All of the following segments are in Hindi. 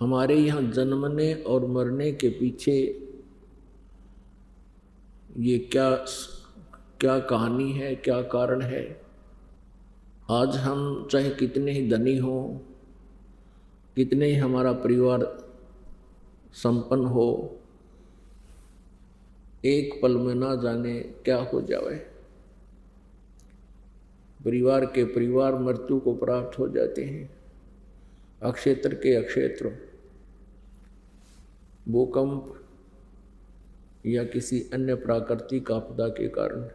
हमारे यहाँ जन्मने और मरने के पीछे ये क्या क्या कहानी है, क्या कारण है। आज हम चाहे कितने ही धनी हो, कितने ही हमारा परिवार संपन्न हो, एक पल में ना जाने क्या हो जाए। परिवार के परिवार मृत्यु को प्राप्त हो जाते हैं। अक्षेत्र के अक्षेत्र भूकंप या किसी अन्य प्राकृतिक आपदा के कारण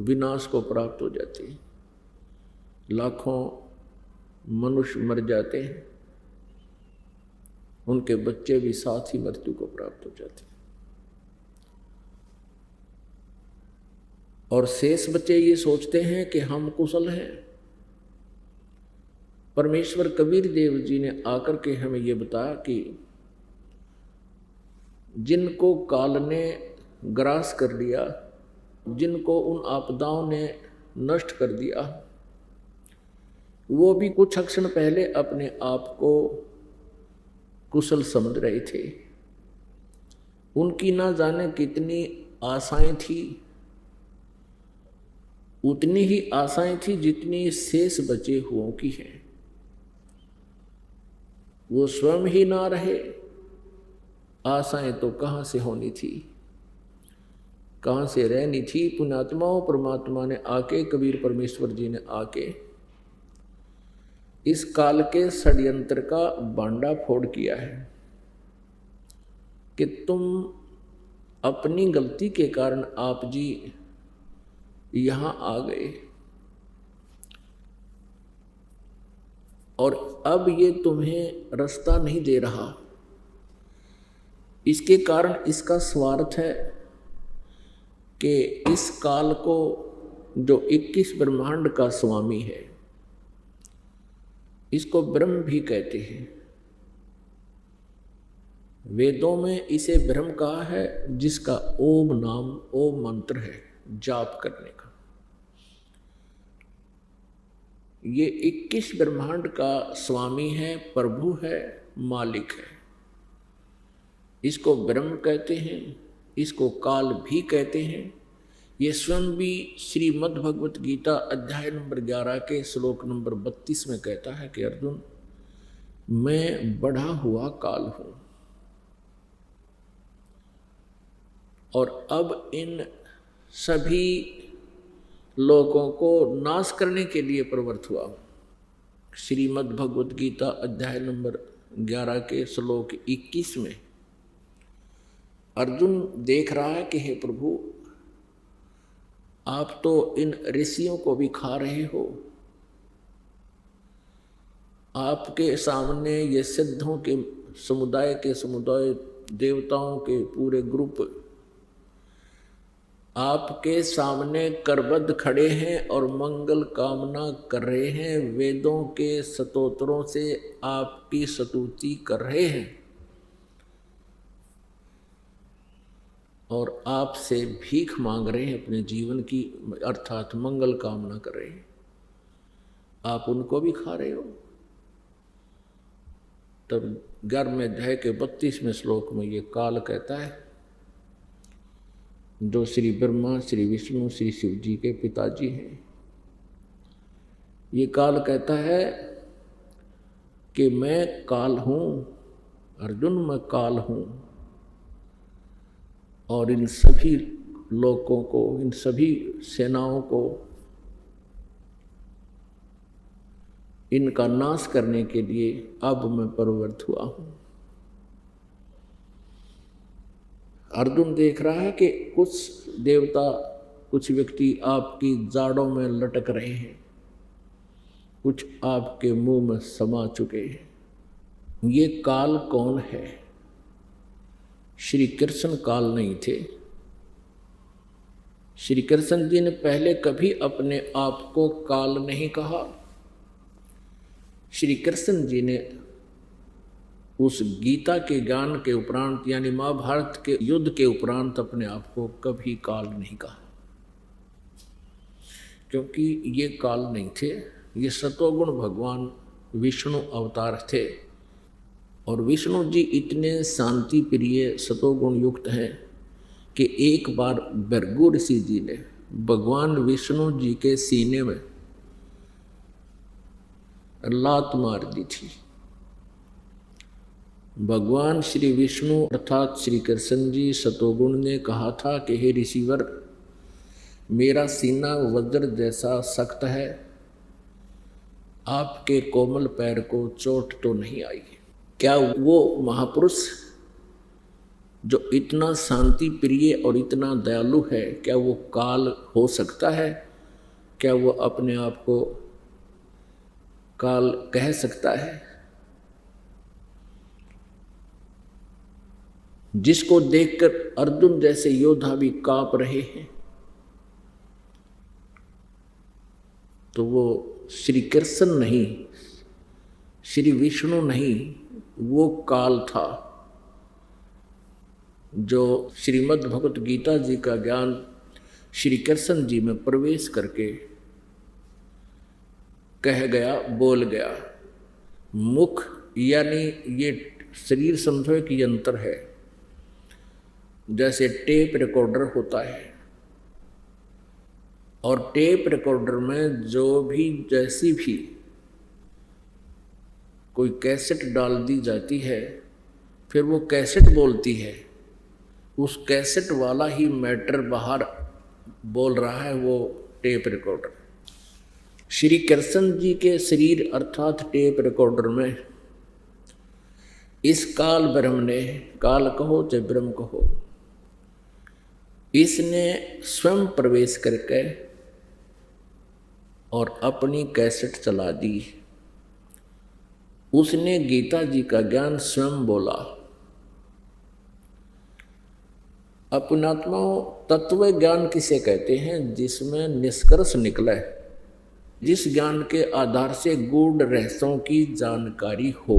विनाश को प्राप्त हो जाती है। लाखों मनुष्य मर जाते हैं, उनके बच्चे भी साथ ही मृत्यु को प्राप्त हो जाते हैं। और शेष बच्चे ये सोचते हैं कि हम कुशल हैं। परमेश्वर कबीर देव जी ने आकर के हमें ये बताया कि जिनको काल ने ग्रास कर लिया, जिनको उन आपदाओं ने नष्ट कर दिया, वो भी कुछ क्षण पहले अपने आप को कुशल समझ रहे थे। उनकी ना जाने कितनी आशाएं थी, उतनी ही आशाएं थी जितनी शेष बचे हुओं की हैं। वो स्वयं ही ना रहे, आशाएं तो कहाँ से होनी थी, कहाँ से रहनी थी। पुण्यात्माओं परमात्मा ने आके, कबीर परमेश्वर जी ने आके इस काल के षड्यंत्र का बांडा फोड़ किया है कि तुम अपनी गलती के कारण आप जी यहां आ गए और अब ये तुम्हें रास्ता नहीं दे रहा। इसके कारण इसका स्वार्थ है कि इस काल को जो 21 ब्रह्मांड का स्वामी है, इसको ब्रह्म भी कहते हैं। वेदों में इसे ब्रह्म कहा है, जिसका ओम नाम, ओम मंत्र है जाप करने का। ये 21 ब्रह्मांड का स्वामी है, प्रभु है, मालिक है। इसको ब्रह्म कहते हैं, इसको काल भी कहते हैं। ये स्वयं भी श्रीमद् भगवत गीता अध्याय नंबर 11 के श्लोक नंबर 32 में कहता है कि अर्जुन, मैं बढ़ा हुआ काल हूं और अब इन सभी लोगों को नाश करने के लिए प्रवृत्त हुआ। श्रीमद् भगवत गीता अध्याय नंबर 11 के श्लोक 21 में अर्जुन देख रहा है कि हे प्रभु, आप तो इन ऋषियों को भी खा रहे हो। आपके सामने ये सिद्धों के समुदाय देवताओं के पूरे ग्रुप आपके सामने करबद्ध खड़े हैं और मंगल कामना कर रहे हैं, वेदों के स्तोत्रों से आपकी स्तुति कर रहे हैं और आपसे भीख मांग रहे हैं अपने जीवन की, अर्थात मंगल कामना कर रहे हैं। आप उनको भी खा रहे हो। तब 11वें अध्याय के 32वें श्लोक में ये काल कहता है, जो श्री ब्रह्मा, श्री विष्णु, श्री शिव जी के पिताजी हैं, ये काल कहता है कि मैं काल हूं अर्जुन, मैं काल हूं और इन सभी लोगों को, इन सभी सेनाओं को इनका नाश करने के लिए अब मैं प्रवृत्त हुआ हूं। अर्जुन देख रहा है कि कुछ देवता, कुछ व्यक्ति आपकी जाड़ों में लटक रहे हैं, कुछ आपके मुंह में समा चुके हैं। ये काल कौन है? श्री कृष्ण काल नहीं थे। श्री कृष्ण जी ने पहले कभी अपने आप को काल नहीं कहा। श्री कृष्ण जी ने उस गीता के ज्ञान के उपरांत, यानी महाभारत के युद्ध के उपरांत, अपने आप को कभी काल नहीं कहा, क्योंकि ये काल नहीं थे। ये सतोगुण भगवान विष्णु अवतार थे। और विष्णु जी इतने शांति प्रिय सतोगुण युक्त हैं कि एक बार भृगु ऋषि जी ने भगवान विष्णु जी के सीने में लात मार दी थी। भगवान श्री विष्णु अर्थात श्री कृष्ण जी सतोगुण ने कहा था कि हे ऋषिवर, मेरा सीना वज्र जैसा सख्त है, आपके कोमल पैर को चोट तो नहीं आई। क्या वो महापुरुष जो इतना शांति प्रिय और इतना दयालु है, क्या वो काल हो सकता है? क्या वो अपने आप को काल कह सकता है? जिसको देखकर अर्जुन जैसे योद्धा भी कांप रहे हैं, तो वो श्री कृष्ण नहीं, श्री विष्णु नहीं, वो काल था जो श्रीमद् भगवत गीता जी का ज्ञान श्री कृष्ण जी में प्रवेश करके कह गया, बोल गया। मुख यानी ये शरीर समझो एक यंत्र है, जैसे टेप रिकॉर्डर होता है, और टेप रिकॉर्डर में जो भी जैसी भी कोई कैसेट डाल दी जाती है, फिर वो कैसेट बोलती है, उस कैसेट वाला ही मैटर बाहर बोल रहा है, वो टेप रिकॉर्डर। श्री कृष्ण जी के शरीर अर्थात टेप रिकॉर्डर में इस काल ब्रह्म ने, काल कहो चाहे ब्रह्म कहो, इसने स्वयं प्रवेश करके और अपनी कैसेट चला दी। उसने गीता जी का ज्ञान स्वयं बोला। अपनात्माओं, तत्व ज्ञान किसे कहते हैं? जिसमें निष्कर्ष निकले, जिस ज्ञान के आधार से गूढ़ रहस्यों की जानकारी हो,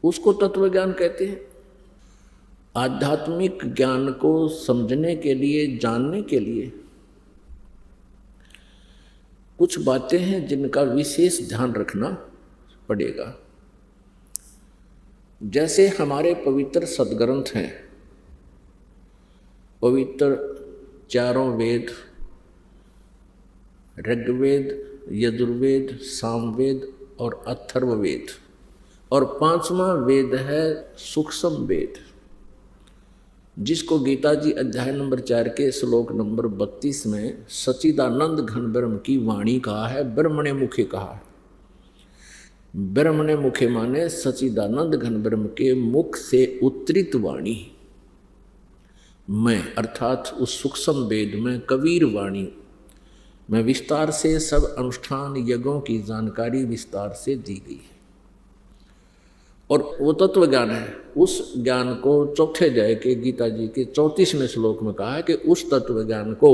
उसको तत्व ज्ञान कहते हैं। आध्यात्मिक ज्ञान को समझने के लिए, जानने के लिए कुछ बातें हैं जिनका विशेष ध्यान रखना पड़ेगा। जैसे हमारे पवित्र सदग्रंथ हैं, पवित्र चारों वेद, ऋग्वेद, यजुर्वेद, सामवेद और अथर्ववेद, और पांचवा वेद है सूक्ष्म वेद, जिसको गीता जी अध्याय नंबर 4 के श्लोक नंबर 32 में सच्चिदानंद घन ब्रह्म की वाणी कहा है, ब्रह्मणे मुखे कहा है। ब्रह्मणे मुखे माने सच्चिदानंद घन ब्रह्म के मुख से उत्तरित वाणी में, अर्थात उस सूक्ष्म वेद में कबीर वाणी में विस्तार से सब अनुष्ठान यज्ञों की जानकारी विस्तार से दी गई है। और वो तत्व ज्ञान है। उस ज्ञान को चौथे अध्याय के गीता जी के 34वें श्लोक में कहा है कि उस तत्व ज्ञान को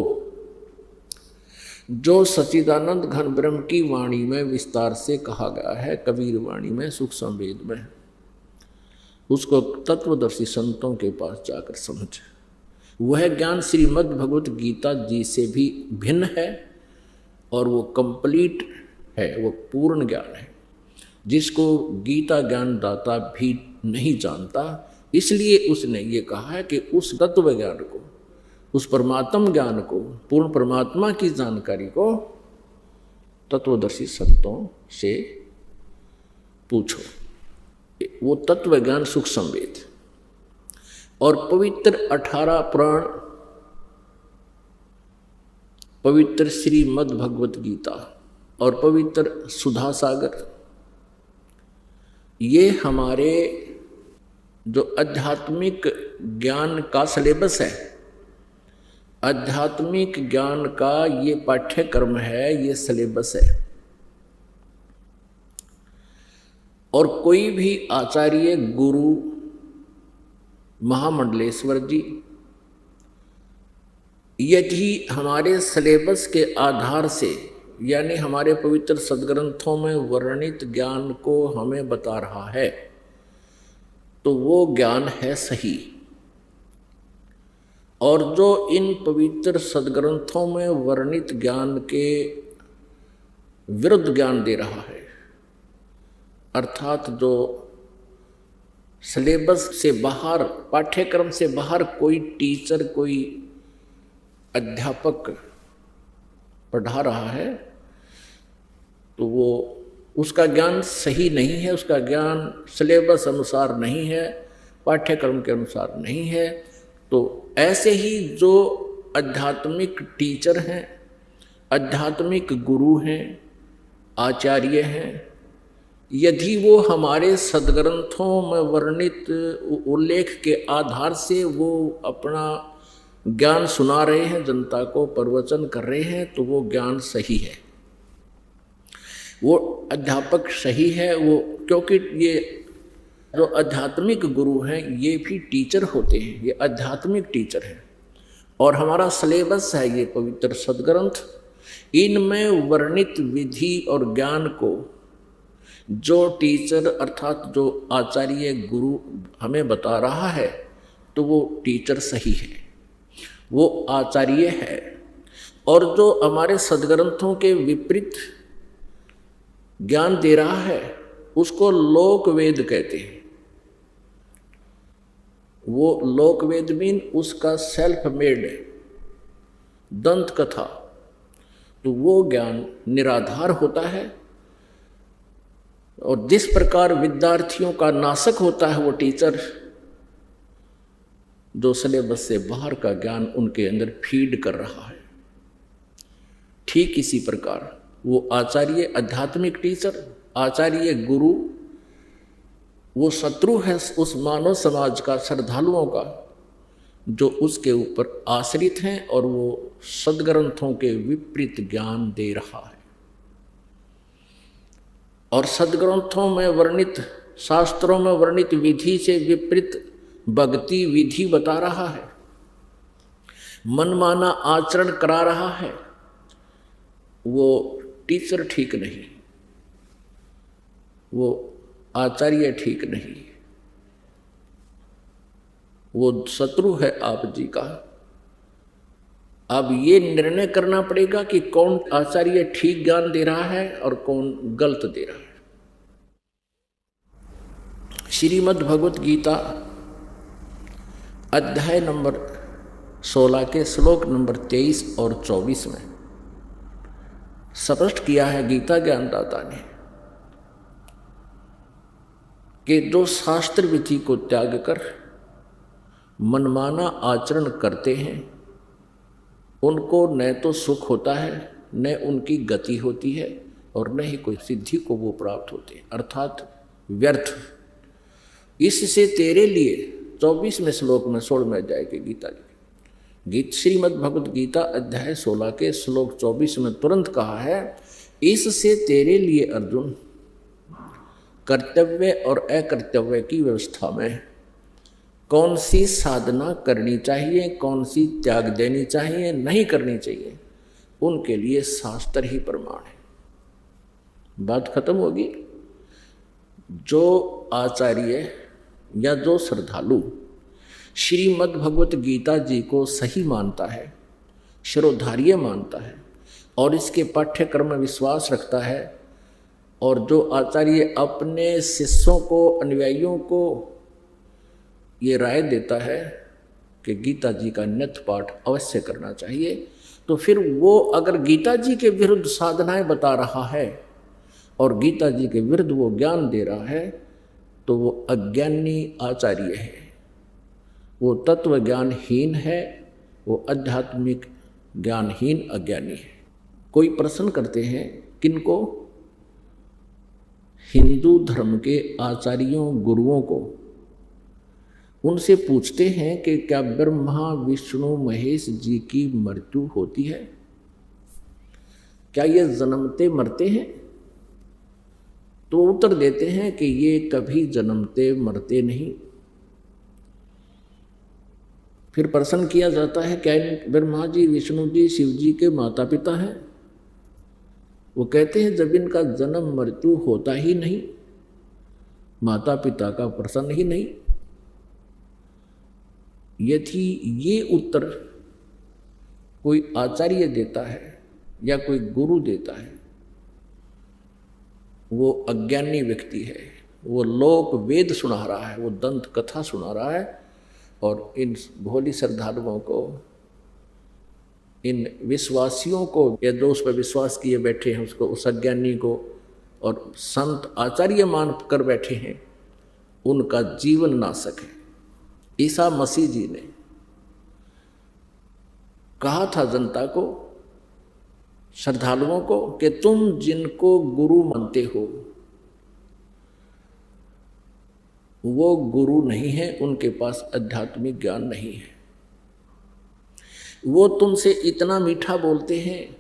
जो सच्चिदानंद घन ब्रह्म की वाणी में विस्तार से कहा गया है, कबीर वाणी में, सूक्ष्म वेद में, उसको तत्वदर्शी संतों के पास जाकर समझे। वह ज्ञान श्रीमद् भगवत गीता जी से भी भिन्न है और वो कंप्लीट है, वो पूर्ण ज्ञान है, जिसको गीता ज्ञान दाता भी नहीं जानता। इसलिए उसने ये कहा है कि उस तत्व ज्ञान को, उस परमात्म ज्ञान को, पूर्ण परमात्मा की जानकारी को तत्वदर्शी संतों से पूछो। वो तत्व ज्ञान सूक्ष्म वेद और पवित्र 18 पुराण, पवित्र श्रीमद् भगवत गीता और पवित्र सुधा सागर, ये हमारे जो आध्यात्मिक ज्ञान का सिलेबस है, आध्यात्मिक ज्ञान का ये पाठ्यक्रम है, ये सिलेबस है। और कोई भी आचार्य, गुरु, महामंडलेश्वर जी यदि हमारे सिलेबस के आधार से, यानी हमारे पवित्र सदग्रंथों में वर्णित ज्ञान को हमें बता रहा है, तो वो ज्ञान है सही। और जो इन पवित्र सदग्रंथों में वर्णित ज्ञान के विरुद्ध ज्ञान दे रहा है, अर्थात जो सिलेबस से बाहर, पाठ्यक्रम से बाहर कोई टीचर, कोई अध्यापक पढ़ा रहा है तो वो उसका ज्ञान सही नहीं है, उसका ज्ञान सिलेबस अनुसार नहीं है, पाठ्यक्रम के अनुसार नहीं है। तो ऐसे ही जो आध्यात्मिक टीचर हैं, आध्यात्मिक गुरु हैं, आचार्य हैं, यदि वो हमारे सदग्रंथों में वर्णित उल्लेख के आधार से वो अपना ज्ञान सुना रहे हैं, जनता को प्रवचन कर रहे हैं, तो वो ज्ञान सही है, वो अध्यापक सही है। वो क्योंकि ये जो आध्यात्मिक गुरु हैं ये भी टीचर होते हैं, ये आध्यात्मिक टीचर हैं। और हमारा सिलेबस है ये पवित्र सदग्रंथ, इनमें वर्णित विधि और ज्ञान को जो टीचर अर्थात जो आचार्य गुरु हमें बता रहा है तो वो टीचर सही है, वो आचार्य है। और जो हमारे सदग्रंथों के विपरीत ज्ञान दे रहा है उसको लोक वेद कहते हैं। वो लोक वेद मीन उसका सेल्फ मेड दंत कथा, तो वो ज्ञान निराधार होता है। और जिस प्रकार विद्यार्थियों का नाशक होता है वो टीचर, जो सिलेबस से बाहर का ज्ञान उनके अंदर फीड कर रहा है, ठीक इसी प्रकार वो आचार्य आध्यात्मिक टीचर, आचार्य गुरु, वो शत्रु है उस मानव समाज का, श्रद्धालुओं का, जो उसके ऊपर आश्रित हैं और वो सदग्रंथों के विपरीत ज्ञान दे रहा है। और सदग्रंथों में वर्णित, शास्त्रों में वर्णित विधि से विपरीत भक्ति विधि बता रहा है, मनमाना आचरण करा रहा है, वो टीचर ठीक नहीं, वो आचार्य ठीक नहीं, वो शत्रु है आप जी का। अब ये निर्णय करना पड़ेगा कि कौन आचार्य ठीक ज्ञान दे रहा है और कौन गलत दे रहा है। श्रीमद् भगवत गीता अध्याय नंबर 16 के श्लोक नंबर 23 और 24 में स्पष्ट किया है गीता ज्ञानदाता ने कि जो शास्त्र विधि को त्याग कर मनमाना आचरण करते हैं उनको न तो सुख होता है, न उनकी गति होती है, और न ही कोई सिद्धि को वो प्राप्त होते हैं, अर्थात व्यर्थ। इससे तेरे लिए 24वें श्लोक में 16 में जाएगी गीता जी। श्रीमद् भगवत गीता अध्याय 16 के श्लोक 24 में तुरंत कहा है, इससे तेरे लिए अर्जुन कर्तव्य और अकर्तव्य की व्यवस्था में कौन सी साधना करनी चाहिए, कौन सी त्याग देनी चाहिए, नहीं करनी चाहिए, उनके लिए शास्त्र ही प्रमाण है। बात खत्म होगी। जो आचार्य या जो श्रद्धालु श्रीमद् भगवत गीता जी को सही मानता है, शिरोधार्य मानता है और इसके पाठ्यक्रम में विश्वास रखता है, और जो आचार्य अपने शिष्यों को, अनुयायियों को ये राय देता है कि गीता जी का नित्य पाठ अवश्य करना चाहिए, तो फिर वो अगर गीता जी के विरुद्ध साधनाएं बता रहा है और गीता जी के विरुद्ध वो ज्ञान दे रहा है तो वो अज्ञानी आचार्य है, वो तत्व ज्ञानहीन है, वो आध्यात्मिक ज्ञानहीन अज्ञानी है। कोई प्रश्न करते हैं किनको? हिंदू धर्म के आचार्यों गुरुओं को। उनसे पूछते हैं कि क्या ब्रह्मा विष्णु महेश जी की मृत्यु होती है? क्या ये जन्मते मरते हैं? तो उत्तर देते हैं कि ये कभी जन्मते मरते नहीं। फिर प्रश्न किया जाता है क्या ब्रह्मा जी, विष्णु जी, शिव जी के माता पिता हैं? वो कहते हैं जब इनका जन्म मृत्यु होता ही नहीं, माता पिता का प्रश्न ही नहीं। यदि ये उत्तर कोई आचार्य देता है या कोई गुरु देता है वो अज्ञानी व्यक्ति है, वो लोक वेद सुना रहा है, वो दंत कथा सुना रहा है, और इन भोली श्रद्धालुओं को, इन विश्वासियों को, या जो उस पर विश्वास किए बैठे हैं उसको, उस अज्ञानी को और संत आचार्य मान कर बैठे हैं, उनका जीवन नाशक है। ईसा मसीह जी ने कहा था जनता को, श्रद्धालुओं को, कि तुम जिनको गुरु मानते हो वो गुरु नहीं है, उनके पास आध्यात्मिक ज्ञान नहीं है। वो तुमसे इतना मीठा बोलते हैं,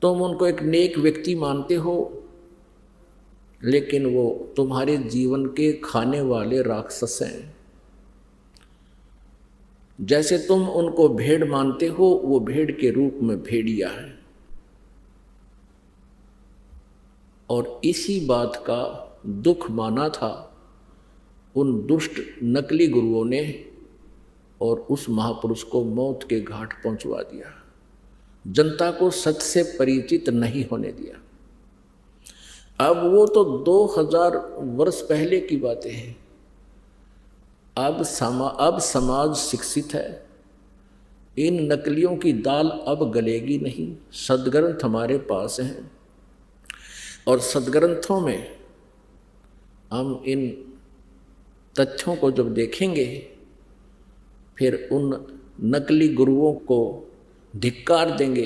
तुम उनको एक नेक व्यक्ति मानते हो, लेकिन वो तुम्हारे जीवन के खाने वाले राक्षस हैं। जैसे तुम उनको भेड़ मानते हो, वो भेड़ के रूप में भेड़िया है। और इसी बात का दुख माना था उन दुष्ट नकली गुरुओं ने, और उस महापुरुष को मौत के घाट पहुंचवा दिया, जनता को सत्य से परिचित नहीं होने दिया। अब वो तो 2000 वर्ष पहले की बातें हैं। अब समाज शिक्षित है, इन नकलियों की दाल अब गलेगी नहीं। सदग्रंथ हमारे पास हैं, और सदग्रंथों में हम इन तथ्यों को जब देखेंगे, फिर उन नकली गुरुओं को धिक्कार देंगे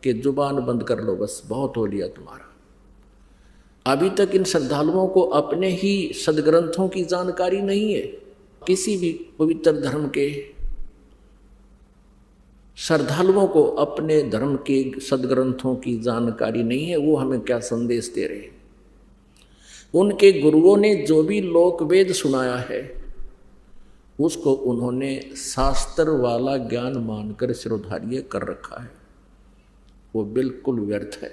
कि जुबान बंद कर लो, बस बहुत हो लिया तुम्हारा। अभी तक इन श्रद्धालुओं को अपने ही सदग्रंथों की जानकारी नहीं है। किसी भी पवित्र धर्म के श्रद्धालुओं को अपने धर्म के सदग्रंथों की जानकारी नहीं है। वो हमें क्या संदेश दे रहे हैं? उनके गुरुओं ने जो भी लोक वेद सुनाया है, उसको उन्होंने शास्त्र वाला ज्ञान मानकर सिरोधार्य कर रखा है। वो बिल्कुल व्यर्थ है।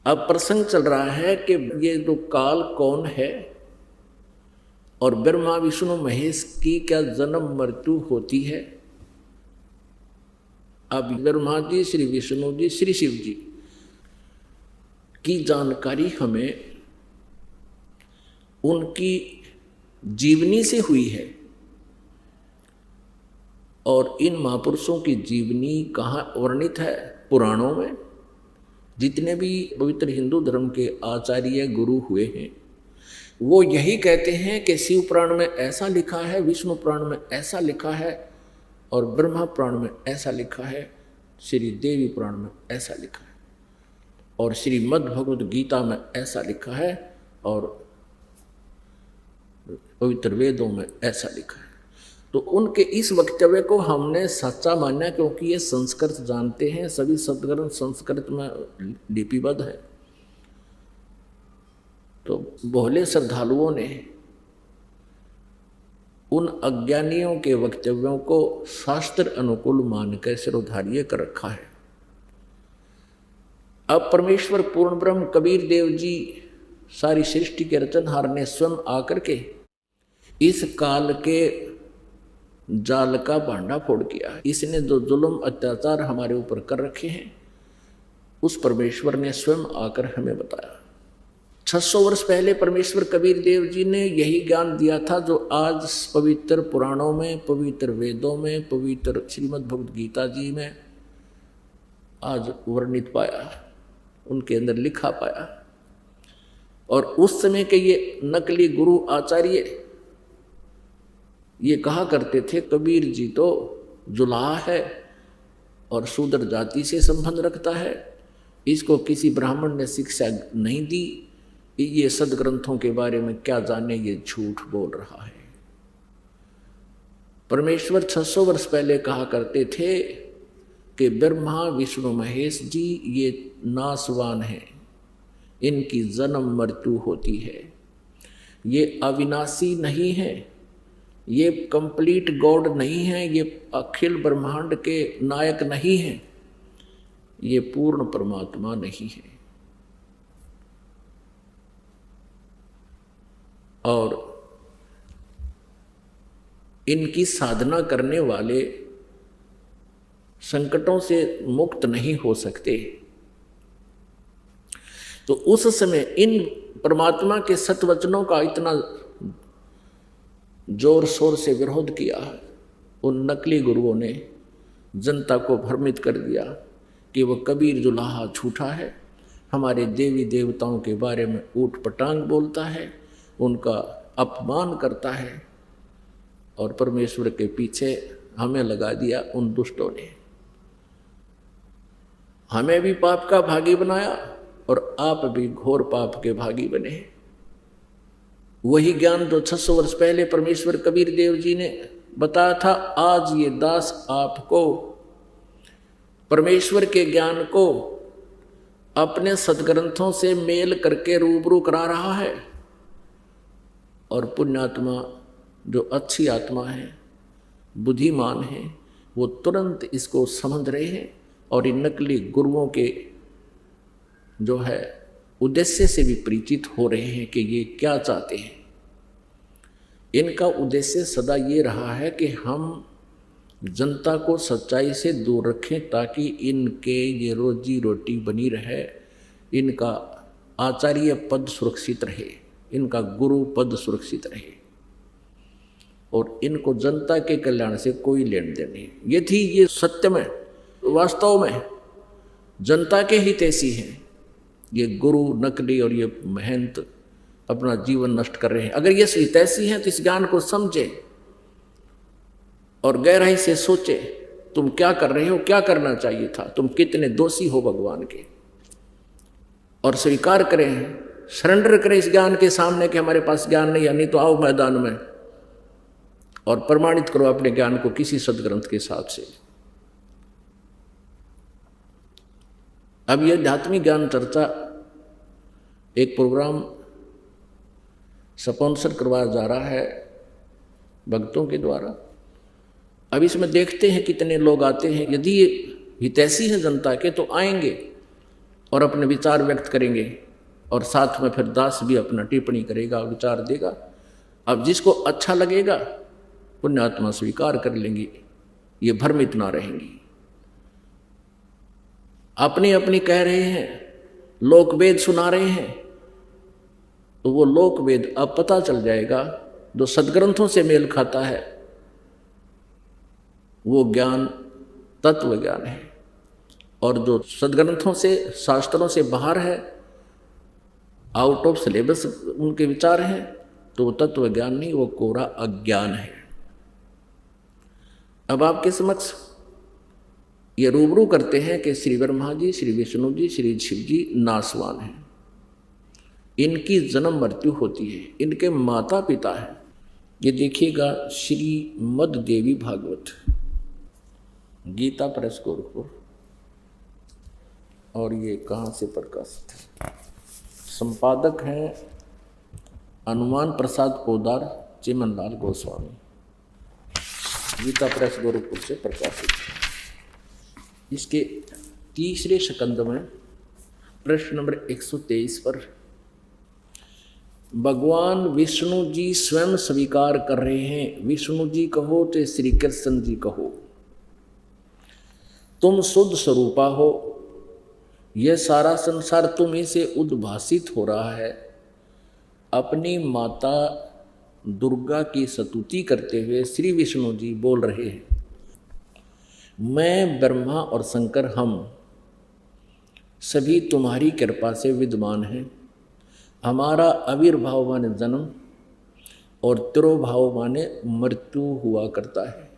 अब प्रसंग चल रहा है कि ये जो काल कौन है, और ब्रह्मा विष्णु महेश की क्या जन्म मृत्यु होती है। अब ब्रह्मा जी, श्री विष्णु जी, श्री शिव जी की जानकारी हमें उनकी जीवनी से हुई है, और इन महापुरुषों की जीवनी कहाँ वर्णित है? पुराणों में। जितने भी पवित्र हिंदू धर्म के आचार्य गुरु हुए हैं, वो यही कहते हैं कि शिव पुराण में ऐसा लिखा है, विष्णु पुराण में ऐसा लिखा है, और ब्रह्मा पुराण में ऐसा लिखा है, श्री देवी पुराण में ऐसा लिखा है, और श्रीमद् भगवद गीता में ऐसा लिखा है, और पवित्र वेदों में ऐसा लिखा है। तो उनके इस वक्तव्य को हमने सच्चा माना, क्योंकि ये संस्कृत जानते हैं, सभी सदग्रंथ संस्कृत में लिपिबद्ध है। तो भोले श्रद्धालुओं ने उन अज्ञानियों के वक्तव्यों को शास्त्र अनुकूल मानकर सिरोधार्य कर रखा है। अब परमेश्वर पूर्ण ब्रह्म कबीर देव जी, सारी सृष्टि के रचनहार ने स्वयं आकर के इस काल के जाल का भांडा फोड़ किया। इसने जो जुल्म अत्याचार हमारे ऊपर कर रखे हैं, उस परमेश्वर ने स्वयं आकर हमें बताया। 600 वर्ष पहले परमेश्वर कबीर देव जी ने यही ज्ञान दिया था जो आज पवित्र पुराणों में, पवित्र वेदों में, पवित्र श्रीमद् भगवद गीता जी में आज वर्णित पाया, उनके अंदर लिखा पाया। और उस समय के ये नकली गुरु आचार्य ये कहा करते थे, कबीर जी तो जुलाहा है और शूद्र जाति से संबंध रखता है, इसको किसी ब्राह्मण ने शिक्षा नहीं दी, ये सदग्रंथों के बारे में क्या जाने, ये झूठ बोल रहा है। परमेश्वर 600 वर्ष पहले कहा करते थे कि ब्रह्मा विष्णु महेश जी ये नासवान हैं, इनकी जन्म मृत्यु होती है, ये अविनाशी नहीं है, ये कंप्लीट गॉड नहीं है, ये अखिल ब्रह्मांड के नायक नहीं है, ये पूर्ण परमात्मा नहीं है। और इनकी साधना करने वाले संकटों से मुक्त नहीं हो सकते। तो उस समय इन परमात्मा के सतवचनों का इतना जोर शोर से विरोध किया, उन नकली गुरुओं ने जनता को भ्रमित कर दिया कि वह कबीर जुलाहा झूठा है, हमारे देवी देवताओं के बारे में ऊट पटांग बोलता है, उनका अपमान करता है, और परमेश्वर के पीछे हमें लगा दिया उन दुष्टों ने। हमें भी पाप का भागी बनाया और आप भी घोर पाप के भागी बने। वही ज्ञान जो 600 वर्ष पहले परमेश्वर कबीर देव जी ने बताया था, आज ये दास आपको परमेश्वर के ज्ञान को अपने सदग्रंथों से मेल करके रूबरू करा रहा है। और पुण्यात्मा जो अच्छी आत्मा है, बुद्धिमान है, वो तुरंत इसको समझ रहे हैं और इन नकली गुरुओं के जो है उद्देश्य से भी परिचित हो रहे हैं कि ये क्या चाहते हैं। इनका उद्देश्य सदा ये रहा है कि हम जनता को सच्चाई से दूर रखें ताकि इनके ये रोजी रोटी बनी रहे, इनका आचार्य पद सुरक्षित रहे, इनका गुरु पद सुरक्षित रहे, और इनको जनता के कल्याण से कोई लेन देन नहीं। यदि ये सत्य में वास्तव में जनता के हितैषी हैं, ये गुरु नकली और ये महंत अपना जीवन नष्ट कर रहे हैं, अगर ये हितैषी हैं तो इस ज्ञान को समझे और गहराई से सोचे तुम क्या कर रहे हो, क्या करना चाहिए था, तुम कितने दोषी हो भगवान के, और स्वीकार करें, सरेंडर करें इस ज्ञान के सामने कि हमारे पास ज्ञान नहीं है, नहीं तो आओ मैदान में और प्रमाणित करो अपने ज्ञान को किसी सदग्रंथ के साथ से। अब यह आध्यात्मिक ज्ञान चर्चा एक प्रोग्राम स्पॉन्सर करवाया जा रहा है भक्तों के द्वारा। अब इसमें देखते हैं कितने लोग आते हैं। यदि ये हितैषी है जनता के तो आएंगे और अपने विचार व्यक्त करेंगे, और साथ में फिर दास भी अपना टिप्पणी करेगा, विचार देगा। अब जिसको अच्छा लगेगा पुण्यात्मा स्वीकार कर लेंगी, ये भ्रमित ना रहेंगी। अपनी अपनी कह रहे हैं, लोक वेद सुना रहे हैं, तो वो लोक वेद अब पता चल जाएगा। जो सदग्रंथों से मेल खाता है वो ज्ञान तत्व ज्ञान है, और जो सदग्रंथों से शास्त्रों से बाहर है, आउट ऑफ सिलेबस उनके विचार हैं, तो वो तत्व ज्ञान नहीं, वो कोरा अज्ञान है। अब आपके समक्ष ये रूबरू करते हैं कि श्री ब्रह्मा जी, श्री विष्णु जी, श्री शिव जी नासवान हैं, इनकी जन्म मृत्यु होती है, इनके माता पिता हैं। ये देखिएगा श्रीमद् देवी भागवत, गीता प्रेस गोरखपुर, और ये कहाँ से प्रकाशित है, संपादक हैं हनुमान प्रसाद पोदार, चिमनलाल गोस्वामी, गीता प्रेस गोरखपुर से प्रकाशित है। इसके तीसरे स्कंद में प्रश्न नंबर 123 पर भगवान विष्णु जी स्वयं स्वीकार कर रहे हैं। विष्णु जी कहो तो श्री कृष्ण जी कहो, तुम शुद्ध स्वरूपा हो, यह सारा संसार तुम ही से उद्भासित हो रहा है। अपनी माता दुर्गा की स्तुति करते हुए श्री विष्णु जी बोल रहे हैं, मैं ब्रह्मा और शंकर हम सभी तुम्हारी कृपा से विद्यमान हैं। हमारा आविर्भाव माने जन्म और तिरोभाव माने मृत्यु हुआ करता है।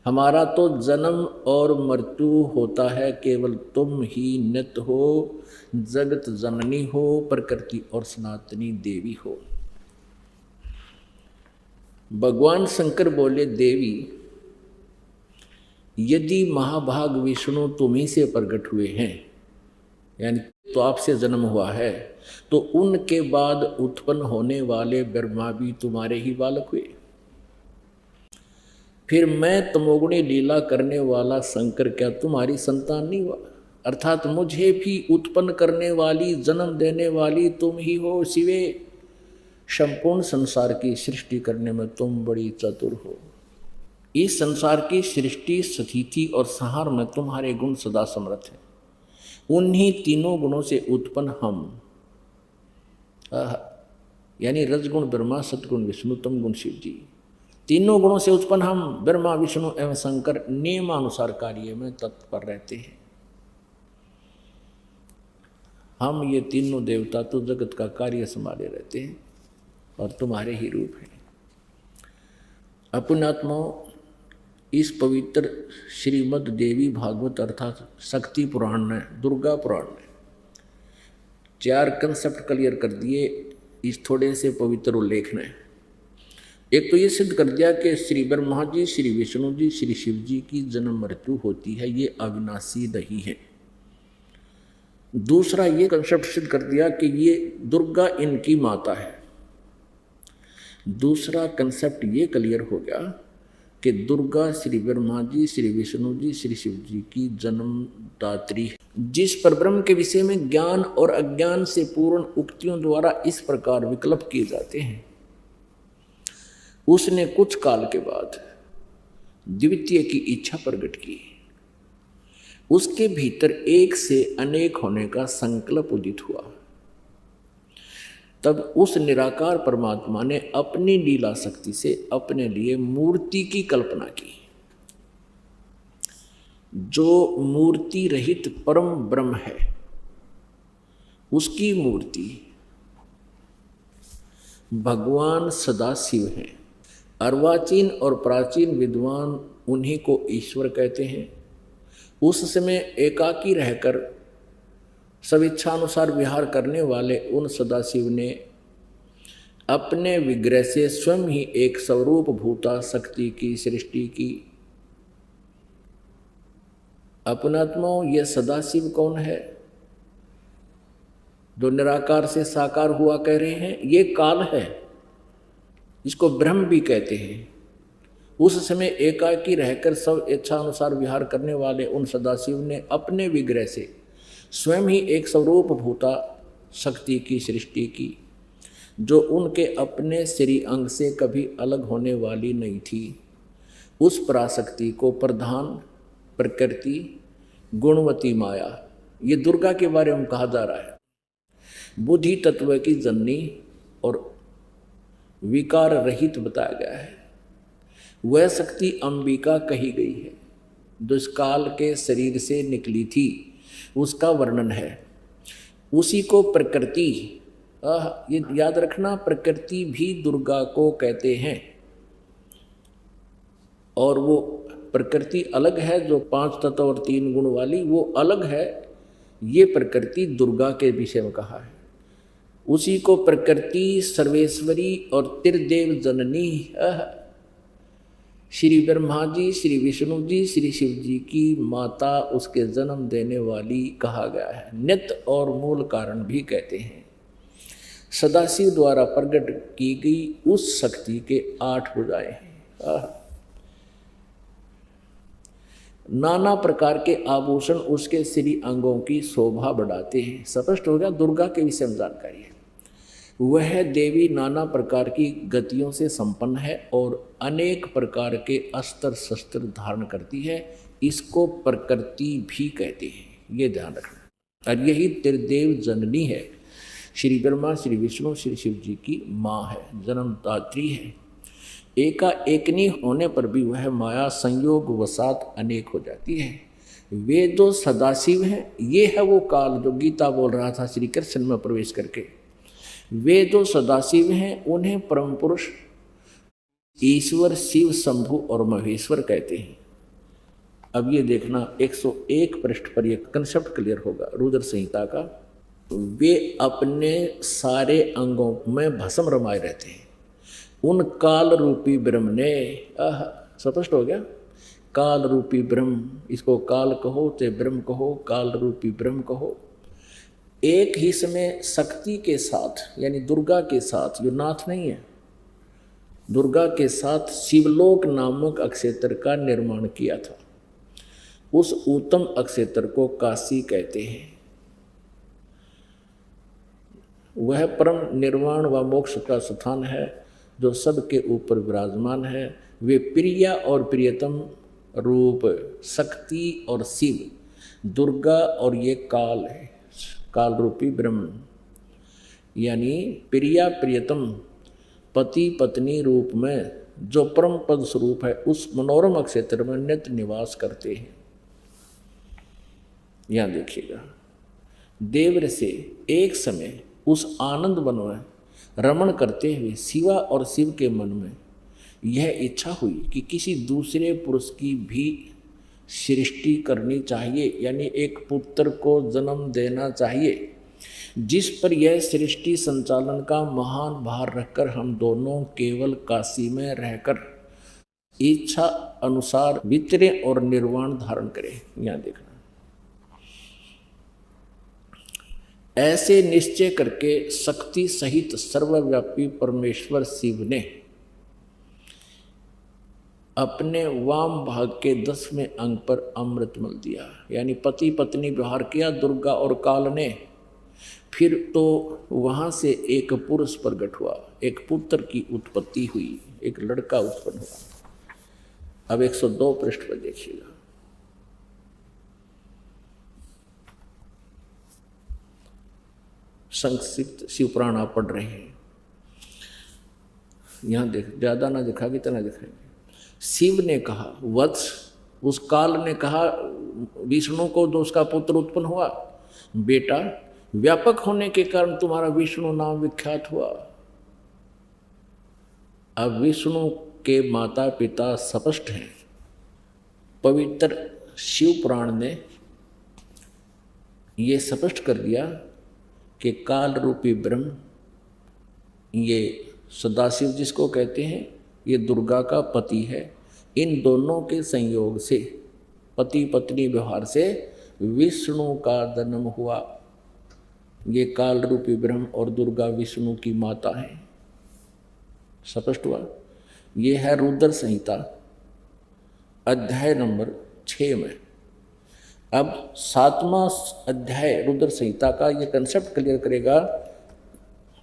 हमारा तो जन्म और मृत्यु होता है, केवल तुम ही नित्य हो, जगत जननी हो, प्रकृति और सनातनी देवी हो। भगवान शंकर बोले, देवी यदि महाभाग विष्णु तुम्ही से प्रकट हुए हैं, यानी तो आपसे जन्म हुआ है, तो उनके बाद उत्पन्न होने वाले ब्रह्मा भी तुम्हारे ही बालक हुए। फिर मैं तमोगुणी लीला करने वाला शंकर क्या तुम्हारी संतान नहीं हुआ? अर्थात मुझे भी उत्पन्न करने वाली, जन्म देने वाली तुम ही हो शिवे। संपूर्ण संसार की सृष्टि करने में तुम बड़ी चतुर हो। इस संसार की सृष्टि, स्थिति और संहार में तुम्हारे गुण सदा समर्थ है। उन्हीं तीनों गुणों से उत्पन्न हम, यानी रजगुण ब्रह्मा, सतगुण विष्णु, तम गुण शिव जी, तीनों गुणों से उत्पन्न हम ब्रह्मा विष्णु एवं शंकर नियमानुसार कार्य में तत्पर रहते हैं। हम ये तीनों देवता तो जगत का कार्य संभाले रहते हैं और तुम्हारे ही रूप हैं। अपनात्माओं, इस पवित्र श्रीमद् देवी भागवत अर्थात शक्ति पुराण ने, दुर्गा पुराण ने 4 कंसेप्ट क्लियर कर दिए इस थोड़े से पवित्र उल्लेख ने। एक तो ये सिद्ध कर दिया कि श्री ब्रह्मा जी, श्री विष्णु जी, श्री शिव जी की जन्म मृत्यु होती है, ये अविनाशी नहीं है। दूसरा ये कंसेप्ट सिद्ध कर दिया कि ये दुर्गा इनकी माता है। दूसरा कंसेप्ट ये क्लियर हो गया कि दुर्गा श्री ब्रह्मा जी, श्री विष्णु जी, श्री शिव जी की जन्मदात्री है। जिस परब्रह्म के विषय में ज्ञान और अज्ञान से पूर्ण उक्तियों द्वारा इस प्रकार विकल्प किए जाते हैं, उसने कुछ काल के बाद द्वितीय की इच्छा प्रकट की। उसके भीतर एक से अनेक होने का संकल्प उदित हुआ। तब उस निराकार परमात्मा ने अपनी लीला शक्ति से अपने लिए मूर्ति की कल्पना की। जो मूर्ति रहित परम ब्रह्म है, उसकी मूर्ति भगवान सदाशिव है। अर्वाचीन और प्राचीन विद्वान उन्हीं को ईश्वर कहते हैं। उस समय एकाकी रहकर स्वेच्छानुसार विहार करने वाले उन सदाशिव ने अपने विग्रह से स्वयं ही एक स्वरूप भूता शक्ति की सृष्टि की। अपनात्माओं, यह सदाशिव कौन है जो निराकार से साकार हुआ कह रहे हैं? ये काल है, इसको ब्रह्म भी कहते हैं। उस समय एकाकी रहकर सब इच्छानुसार विहार करने वाले उन सदाशिव ने अपने विग्रह से स्वयं ही एक स्वरूप भूता शक्ति की सृष्टि की, जो उनके अपने श्री अंग से कभी अलग होने वाली नहीं थी। उस पराशक्ति को प्रधान प्रकृति गुणवती माया, ये दुर्गा के बारे में कहा जा रहा है। बुद्धि तत्व की जननी और विकार रहित बताया गया है। वह शक्ति अंबिका कही गई है, जो इस काल के शरीर से निकली थी, उसका वर्णन है। उसी को प्रकृति, ये याद रखना, प्रकृति भी दुर्गा को कहते हैं। और वो प्रकृति अलग है, जो 5 तत्व और 3 गुण वाली, वो अलग है। ये प्रकृति दुर्गा के विषय में कहा है। उसी को प्रकृति सर्वेश्वरी और त्रिदेव जननी, श्री ब्रह्मा जी, श्री विष्णु जी, श्री शिव जी की माता, उसके जन्म देने वाली कहा गया है। नित्य और मूल कारण भी कहते हैं। सदाशिव द्वारा प्रकट की गई उस शक्ति के 8 भुजाएं हैं। नाना प्रकार के आभूषण उसके श्री अंगों की शोभा बढ़ाते हैं। स्पष्ट हो गया, दुर्गा के विषय में जानकारी है। वह देवी नाना प्रकार की गतियों से संपन्न है और अनेक प्रकार के अस्त्र शस्त्र धारण करती है। इसको प्रकृति भी कहते हैं, ये ध्यान रखना। और यही त्रिदेव जननी है। श्री ब्रह्मा, श्री विष्णु, श्री शिव जी की माँ है, जन्मदात्री है। एका एकनी होने पर भी वह माया संयोग वसात अनेक हो जाती है। वे जो सदाशिव हैं, ये है वो काल जो गीता बोल रहा था श्री कृष्ण में प्रवेश करके। वे जो सदाशिव हैं, उन्हें परम पुरुष ईश्वर, शिव, शंभु और महेश्वर कहते हैं। अब ये देखना, 101 पृष्ठ पर यह कंसेप्ट क्लियर होगा रुद्र संहिता का। वे अपने सारे अंगों में भस्म रमाए रहते हैं। उन काल रूपी ब्रह्म ने, स्पष्ट हो गया, काल रूपी ब्रह्म, इसको काल कहो ते ब्रह्म कहो, काल रूपी ब्रह्म कहो। एक ही समय शक्ति के साथ, यानी दुर्गा के साथ, जो नाथ नहीं है, दुर्गा के साथ शिवलोक नामक अक्षेत्र का निर्माण किया था। उस उत्तम अक्षेत्र को काशी कहते हैं। वह परम निर्वाण व मोक्ष का स्थान है, जो सबके ऊपर विराजमान है। वे प्रिया और प्रियतम रूप शक्ति और शिव दुर्गा और ये काल है, काल रूपी ब्रह्म, यानी प्रिया प्रियतम पति पत्नी रूप में जो परम पद स्वरूप है उस मनोरम क्षेत्र में नित्य निवास करते हैं। यहां देखिएगा, देवर से एक समय उस आनंद वन में रमण करते हुए शिवा और शिव के मन में यह इच्छा हुई कि किसी दूसरे पुरुष की भी सृष्टि करनी चाहिए, यानी एक पुत्र को जन्म देना चाहिए जिस पर यह सृष्टि संचालन का महान भार रखकर हम दोनों केवल काशी में रहकर इच्छा अनुसार वितरे और निर्वाण धारण करें। यहां देखना, ऐसे निश्चय करके शक्ति सहित सर्वव्यापी परमेश्वर शिव ने अपने वाम भाग के 10वें अंग पर अमृत मल दिया, यानी पति पत्नी व्यवहार किया दुर्गा और काल ने। फिर तो वहां से एक पुरुष प्रगट हुआ, एक पुत्र की उत्पत्ति हुई, एक लड़का उत्पन्न हुआ। अब 102 पृष्ठ पर देखिएगा, संक्षिप्त शिवपुराण आप पढ़ रहे हैं, यहां देख, ज्यादा ना दिखा कितना दिखाएंगे। शिव ने कहा, वत्स, उस काल ने कहा विष्णु को, जो उसका पुत्र उत्पन्न हुआ, बेटा व्यापक होने के कारण तुम्हारा विष्णु नाम विख्यात हुआ। अब विष्णु के माता पिता स्पष्ट हैं। पवित्र शिव पुराण ने ये स्पष्ट कर दिया कि काल रूपी ब्रह्म, ये सदाशिव जिसको कहते हैं, ये दुर्गा का पति है। इन दोनों के संयोग से, पति पत्नी व्यवहार से विष्णु का जन्म हुआ। ये काल रूपी ब्रह्म और दुर्गा विष्णु की माता है। स्पष्ट हुआ। ये है रुद्र संहिता अध्याय नंबर 6 में। अब 7वां अध्याय रुद्र संहिता का ये कंसेप्ट क्लियर करेगा,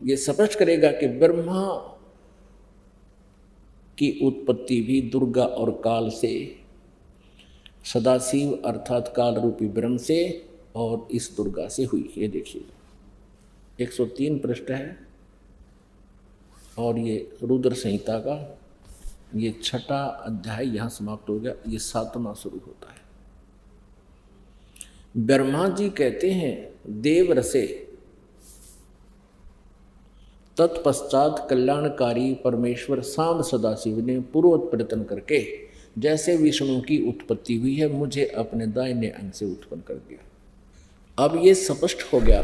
ये स्पष्ट करेगा कि ब्रह्मा की उत्पत्ति भी दुर्गा और काल से, सदाशिव अर्थात काल रूपी ब्रह्म से और इस दुर्गा से हुई। ये देखिए 103 पृष्ठ है और ये रुद्र संहिता का ये 6वां अध्याय यहाँ समाप्त हो गया। ये 7वां शुरू होता है। ब्रह्मा जी कहते हैं देव रसे, तत्पश्चात कल्याणकारी परमेश्वर सांब सदाशिव ने पूर्ववत प्रयत्न करके जैसे विष्णु की उत्पत्ति हुई है, मुझे अपने दाहिने अंग से उत्पन्न कर दिया। अब ये स्पष्ट हो गया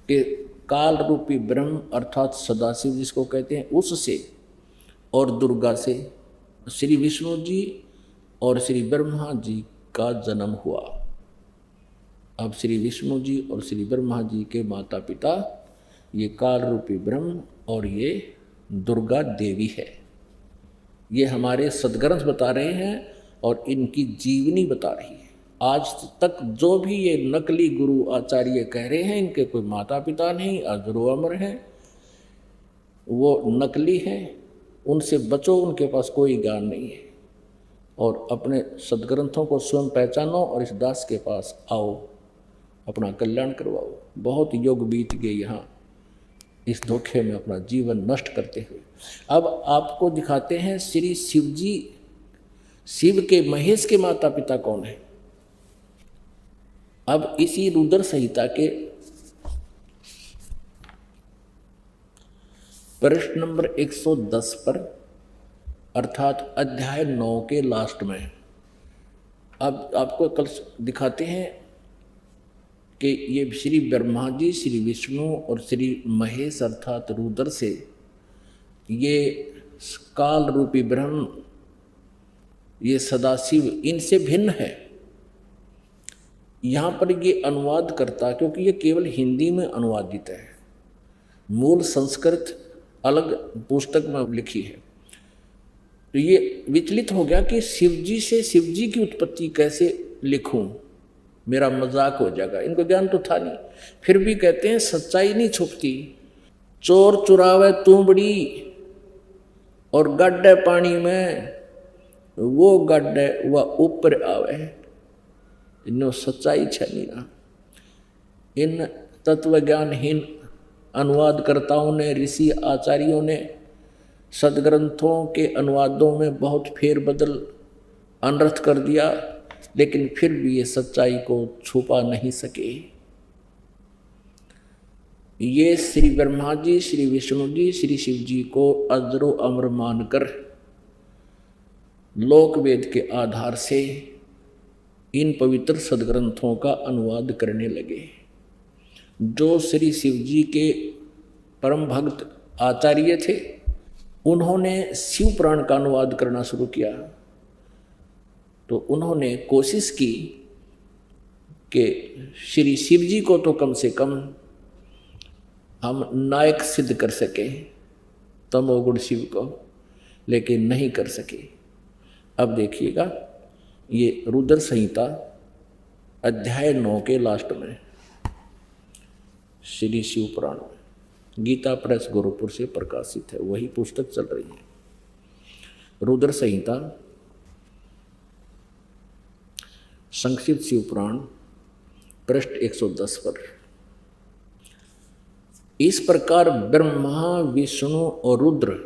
कि काल रूपी ब्रह्म अर्थात सदाशिव जिसको कहते हैं, उससे और दुर्गा से श्री विष्णु जी और श्री ब्रह्मा जी का जन्म हुआ। अब श्री विष्णु जी और श्री ब्रह्मा जी के माता पिता ये काल रूपी ब्रह्म और ये दुर्गा देवी है। ये हमारे सद्ग्रंथ बता रहे हैं और इनकी जीवनी बता रही है। आज तक जो भी ये नकली गुरु आचार्य कह रहे हैं, इनके कोई माता पिता नहीं, अजरो अमर हैं, वो नकली हैं, उनसे बचो, उनके पास कोई ज्ञान नहीं है। और अपने सद्ग्रंथों को स्वयं पहचानो और इस दास के पास आओ, अपना कल्याण करवाओ। बहुत योग बीत गए यहाँ इस धोखे में अपना जीवन नष्ट करते हुए। अब आपको दिखाते हैं श्री शिव जी, शिव के महेश के माता पिता कौन है। अब इसी रुद्र संहिता के प्रश्न नंबर 110 पर अर्थात अध्याय 9 के लास्ट में अब आपको कल दिखाते हैं कि ये श्री ब्रह्मा जी, श्री विष्णु और श्री महेश अर्थात रुद्र से ये काल रूपी ब्रह्म, ये सदाशिव इनसे भिन्न है। यहाँ पर ये अनुवाद करता, क्योंकि ये केवल हिंदी में अनुवादित है, मूल संस्कृत अलग पुस्तक में लिखी है। तो ये विचलित हो गया कि शिवजी से शिवजी की उत्पत्ति कैसे लिखूं, मेरा मजाक हो जाएगा। इनको ज्ञान तो था नहीं, फिर भी कहते हैं सच्चाई नहीं छुपती। चोर चुरावे तुंबड़ी और गड्ढे पानी में, वो गड्ढे वह ऊपर आवे। इनो सच्चाई छनी रहा। इन तत्वज्ञानहीन अनुवादकर्ताओं ने, ऋषि आचार्यों ने सदग्रंथों के अनुवादों में बहुत फेरबदल अनर्थ कर दिया, लेकिन फिर भी ये सच्चाई को छुपा नहीं सके। ये श्री ब्रह्मा जी, श्री विष्णु जी, श्री शिव जी को अजरो अमर मानकर लोक वेद के आधार से इन पवित्र सदग्रंथों का अनुवाद करने लगे। जो श्री शिव जी के परम भक्त आचार्य थे, उन्होंने शिव पुराण का अनुवाद करना शुरू किया। तो उन्होंने कोशिश की कि श्री शिव जी को तो कम से कम हम नायक सिद्ध कर सके तमोगुण शिव को, लेकिन नहीं कर सके। अब देखिएगा, ये रुद्र संहिता अध्याय 9 के लास्ट में श्री शिव पुराण में गीता प्रेस गोरखपुर से प्रकाशित है, वही पुस्तक चल रही है। रुद्र संहिता संक्षिप्त शिव पुराण पृष्ठ 110 पर इस प्रकार ब्रह्मा, विष्णु और रुद्र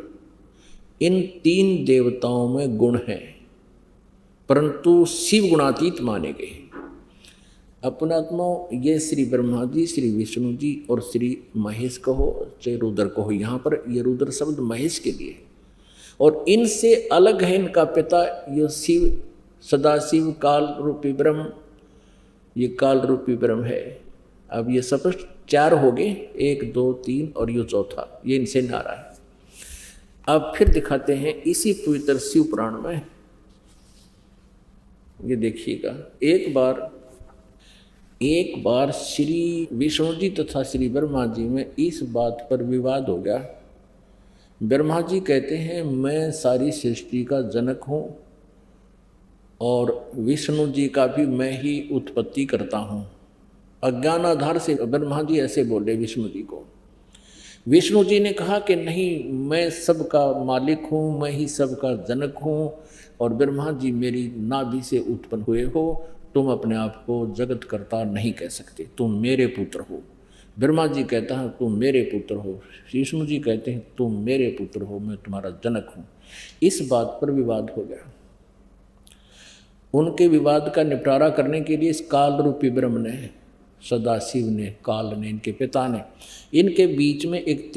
इन 3 देवताओं में गुण है, परंतु शिव गुणातीत माने गए। अपनात्मा ये श्री ब्रह्मा जी, श्री विष्णु जी और श्री महेश कहो चाहे रुद्र कहो, यहाँ पर ये रुद्र शब्द महेश के लिए, और इनसे अलग है इनका पिता ये शिव, सदाशिव काल रूपी ब्रह्म, ये काल रूपी ब्रह्म है। अब ये स्पष्ट 4 हो गए, 1 2 3 और ये चौथा, ये इनसे नारा है। अब फिर दिखाते हैं इसी पवित्र शिव पुराण में, ये देखिएगा, एक बार श्री विष्णु जी तथा श्री ब्रह्मा जी में इस बात पर विवाद हो गया। ब्रह्मा जी कहते हैं मैं सारी सृष्टि का जनक हूँ और विष्णु जी का भी मैं ही उत्पत्ति करता हूँ। अज्ञान आधार से ब्रह्मा जी ऐसे बोले विष्णु जी को। विष्णु जी ने कहा कि नहीं, मैं सबका मालिक हूँ, मैं ही सबका जनक हूँ, और ब्रह्मा जी मेरी नाभि से उत्पन्न हुए हो, तुम अपने आप को जगत कर्ता नहीं कह सकते, तुम मेरे पुत्र हो। ब्रह्मा जी कहता है तुम मेरे पुत्र हो, विष्णु जी कहते हैं तुम मेरे पुत्र हो, मैं तुम्हारा जनक हूँ। इस बात पर विवाद हो गया। उनके विवाद का निपटारा करने के लिए इस काल रूपी ब्रह्म ने, सदाशिव ने, काल ने, इनके पिता ने, इनके बीच में एक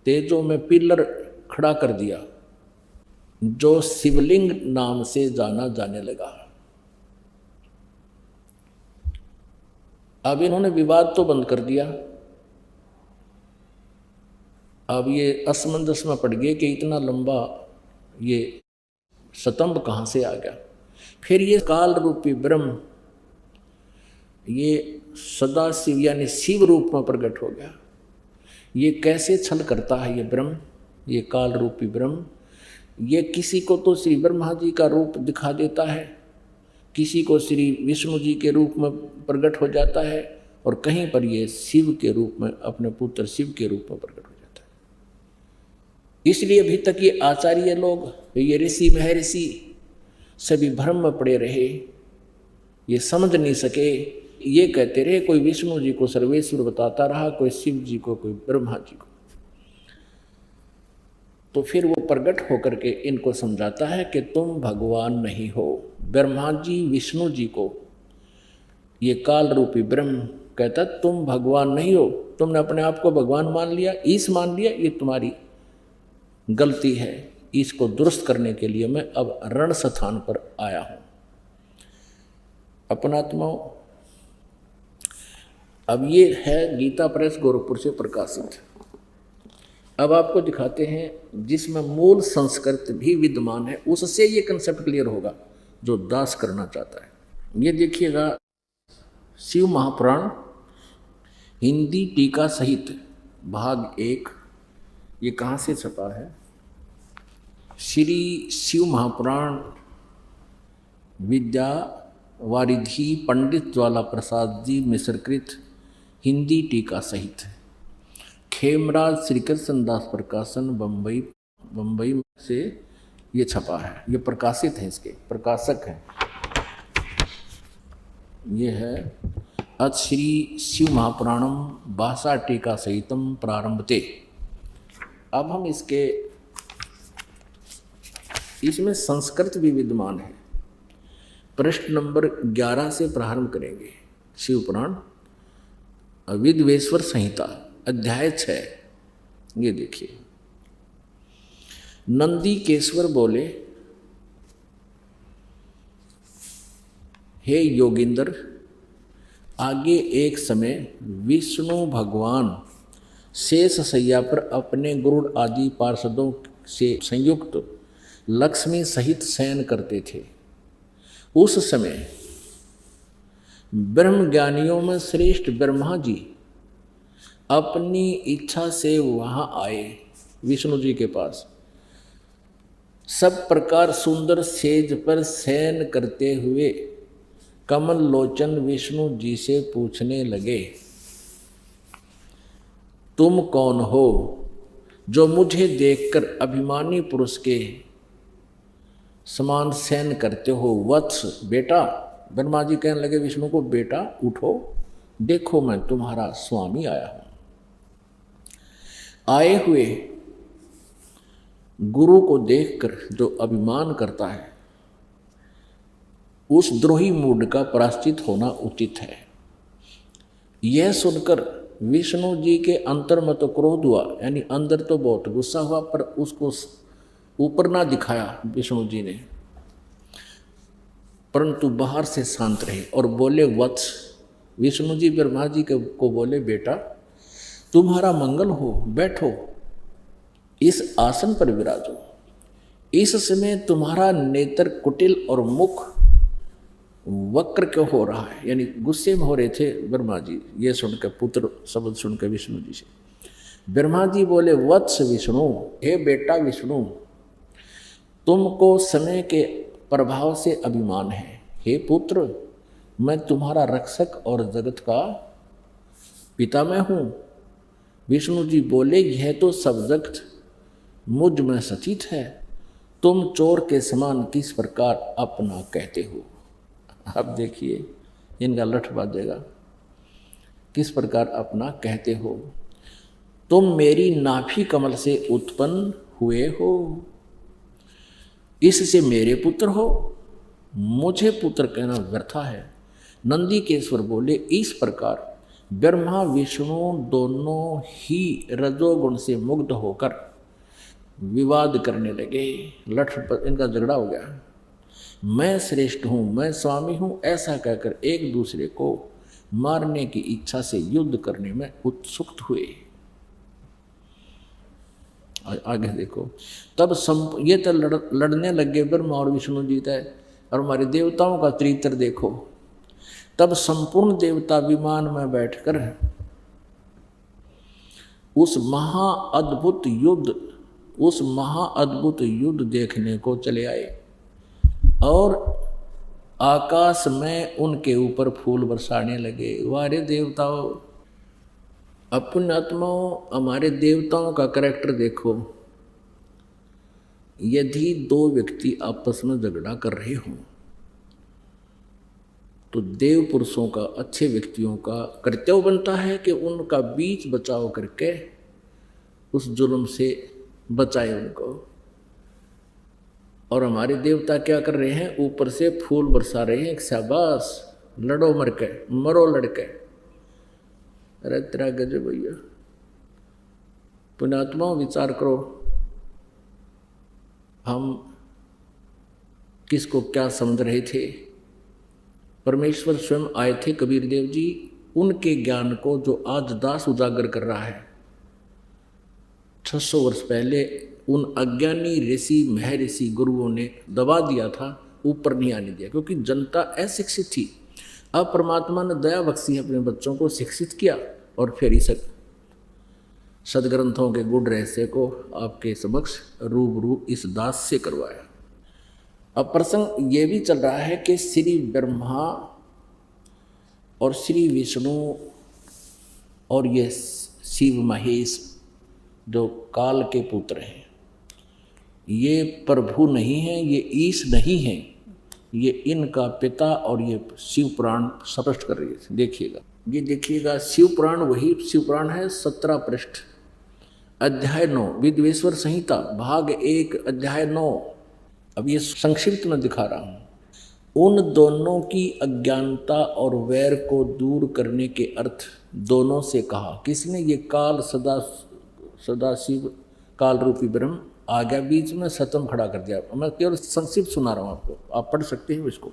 तेजों में पिलर खड़ा कर दिया, जो शिवलिंग नाम से जाना जाने लगा। अब इन्होंने विवाद तो बंद कर दिया। अब ये असमंजस में पड़ गए कि इतना लंबा ये स्तंभ कहाँ से आ गया। फिर ये काल रूपी ब्रह्म ये सदाशिव यानी शिव रूप में प्रकट हो गया। ये कैसे छल करता है ये ब्रह्म, ये काल रूपी ब्रह्म। ये किसी को तो श्री ब्रह्मा जी का रूप दिखा देता है, किसी को श्री विष्णु जी के रूप में प्रकट हो जाता है, और कहीं पर ये शिव के रूप में, अपने पुत्र शिव के रूप में प्रकट हो जाता है। इसलिए अभी तक ये आचार्य लोग, ये ऋषि महर्षि सभी भ्रम में पड़े रहे, ये समझ नहीं सके। ये कहते रहे कोई विष्णु जी को सर्वेश्वर बताता रहा, कोई शिव जी को, कोई ब्रह्मा जी को। तो फिर वो प्रकट होकर के इनको समझाता है कि तुम भगवान नहीं हो। ब्रह्मा जी विष्णु जी को ये काल रूपी ब्रह्म कहता तुम भगवान नहीं हो, तुमने अपने आप को भगवान मान लिया, ईश मान लिया, ये तुम्हारी गलती है। इसको दुरुस्त करने के लिए मैं अब रण स्थान पर आया हूँ। अपनात्माओं, अब ये है गीता प्रेस गोरखपुर से प्रकाशित। अब आपको दिखाते हैं जिसमें मूल संस्कृत भी विद्यमान है, उससे ये कंसेप्ट क्लियर होगा जो दास करना चाहता है। ये देखिएगा, शिव महापुराण हिंदी टीका सहित भाग 1, ये कहाँ से छपा है? श्री शिव महापुराण विद्या वारिधि पंडित ज्वाला प्रसाद जी मिश्रकृत हिंदी टीका सहित, खेमराज श्री कृष्ण दास प्रकाशन बम्बई से ये छपा है, ये प्रकाशित है, इसके प्रकाशक हैं। ये है अथ श्री शिव महापुराणम भाषा टीका सहितम प्रारंभते। अब हम इसमें संस्कृत भी विद्यमान है। पृष्ठ नंबर 11 से प्रारंभ करेंगे। शिव पुराण विद्वेश्वर संहिता अध्याय 6। ये देखिए, नंदीकेश्वर बोले, हे योगिंदर, आगे एक समय विष्णु भगवान शेष शैया पर अपने गरुड़ आदि पार्षदों से संयुक्त लक्ष्मी सहित शयन करते थे। उस समय ब्रह्म ज्ञानियों में श्रेष्ठ ब्रह्मा जी अपनी इच्छा से वहाँ आए, विष्णु जी के पास। सब प्रकार सुंदर सेज पर शयन करते हुए कमल लोचन विष्णु जी से पूछने लगे, तुम कौन हो जो मुझे देखकर अभिमानी पुरुष के समान शयन करते हो? वत्स, बेटा। ब्रह्मा जी कहने लगे विष्णु को, बेटा उठो, देखो मैं तुम्हारा स्वामी आया हूं। आए हुए गुरु को देखकर जो अभिमान करता है, उस द्रोही मूड का प्रायश्चित होना उचित है। यह सुनकर विष्णु जी के अंतर में तो क्रोध हुआ, यानी अंदर तो बहुत गुस्सा हुआ, पर उसको ऊपर ना दिखाया विष्णु जी ने, परंतु बाहर से शांत रहे और बोले, वत्स। विष्णु जी ब्रह्मा जी को बोले, बेटा तुम्हारा मंगल हो, बैठो, इस आसन पर विराजो। इस समय तुम्हारा नेत्र कुटिल और मुख वक्र क्यों हो रहा है? यानी गुस्से में हो रहे थे ब्रह्मा जी, ये सुनकर, पुत्र शब्द सुनकर विष्णु जी से। ब्रह्मा जी बोले, वत्स विष्णु, हे बेटा विष्णु, तुमको समय के प्रभाव से अभिमान है। हे पुत्र, मैं तुम्हारा रक्षक और जगत का पिता मैं हूँ। विष्णु जी बोले, यह तो सब जगत मुझ में सचित है, तुम चोर के समान किस प्रकार अपना कहते हो? अब देखिए इनका लठ बाजेगा, किस प्रकार अपना कहते हो? तुम मेरी नाभि कमल से उत्पन्न हुए हो, इससे मेरे पुत्र हो, मुझे पुत्र कहना व्यर्थ है। नंदीकेश्वर बोले, इस प्रकार ब्रह्मा विष्णु दोनों ही रजोगुण से मुग्ध होकर विवाद करने लगे। लठ पर इनका झगड़ा हो गया। मैं श्रेष्ठ हूँ, मैं स्वामी हूँ, ऐसा कहकर एक दूसरे को मारने की इच्छा से युद्ध करने में उत्सुक हुए। आगे देखो, तब ये तो लड़ने लगे ब्रह्मा और विष्णु जी तय, और हमारे देवताओं का चरित्र देखो। तब संपूर्ण देवता विमान में बैठकर उस महाअद्भुत युद्ध देखने को चले आए, और आकाश में उनके ऊपर फूल बरसाने लगे। वारे देवताओं, अपने आत्माओं, हमारे देवताओं का करैक्टर देखो। यदि दो व्यक्ति आपस में झगड़ा कर रहे हों तो देव पुरुषों का, अच्छे व्यक्तियों का कर्तव्य बनता है कि उनका बीच बचाव करके उस जुल्म से बचाए उनको। और हमारे देवता क्या कर रहे हैं? ऊपर से फूल बरसा रहे हैं, शाबाश, लड़ो मरो लड़के। अरे तेरा गजब भैया। पुण्यात्माओं, विचार करो, हम किसको क्या समझ रहे थे? परमेश्वर स्वयं आए थे, कबीर देव जी, उनके ज्ञान को जो आज दास उजागर कर रहा है। 600 वर्ष पहले उन अज्ञानी ऋषि महर्षि गुरुओं ने दबा दिया था, ऊपर नहीं आने दिया, क्योंकि जनता अशिक्षित थी। अब परमात्मा ने दया बख्शी अपने बच्चों को शिक्षित किया, और फिर इस सदग्रंथों के गुण रहस्य को आपके समक्ष रूबरू इस दास से करवाया। अब प्रसंग ये भी चल रहा है कि श्री ब्रह्मा और श्री विष्णु और ये शिव महेश जो काल के पुत्र हैं, ये प्रभु नहीं है, ये ईश नहीं है, ये इनका पिता, और ये शिव पुराण स्पष्ट कर रही है। देखिएगा, ये देखिएगा, शिव पुराण वही शिव पुराण है, 17 पृष्ठ, अध्याय 9, विद्वेश्वर संहिता भाग 1 अध्याय 9। अब ये संक्षिप्त में दिखा रहा हूँ। उन दोनों की अज्ञानता और वैर को दूर करने के अर्थ दोनों से कहा। किसने? ये काल सदा शिव काल रूपी ब्रह्म आ गया बीच में, सतम खड़ा कर दिया। मैं केवल संक्षिप्त सुना रहा हूँ आपको, आप पढ़ सकते हैं इसको।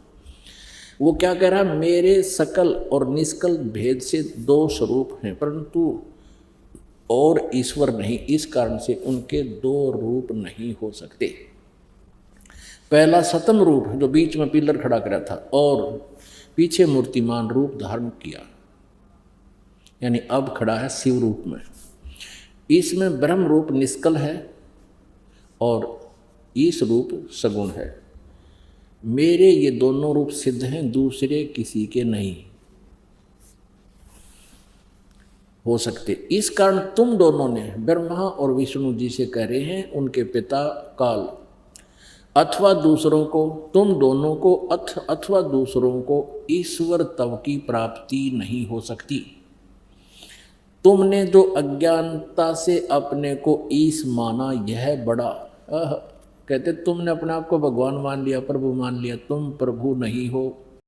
वो क्या कह रहा है? मेरे सकल और निष्कल भेद से 2 स्वरूप हैं, परंतु और ईश्वर नहीं, इस कारण से उनके 2 रूप नहीं हो सकते। पहला सतम रूप जो बीच में पिलर खड़ा करा था और पीछे मूर्तिमान रूप धारण किया, यानी अब खड़ा है शिव रूप में। इसमें ब्रह्म रूप निष्कल है और ईश रूप सगुण है। मेरे ये दोनों रूप सिद्ध हैं, दूसरे किसी के नहीं हो सकते। इस कारण तुम दोनों ने ब्रह्मा और विष्णु जी से कह रहे हैं, उनके पिता काल अथवा दूसरों को, तुम दोनों को अथवा दूसरों को ईश्वर तव की प्राप्ति नहीं हो सकती। तुमने जो अज्ञानता से अपने को ईश माना, यह बड़ा कहते तुमने अपने आप को भगवान मान लिया, प्रभु मान लिया, तुम प्रभु नहीं हो,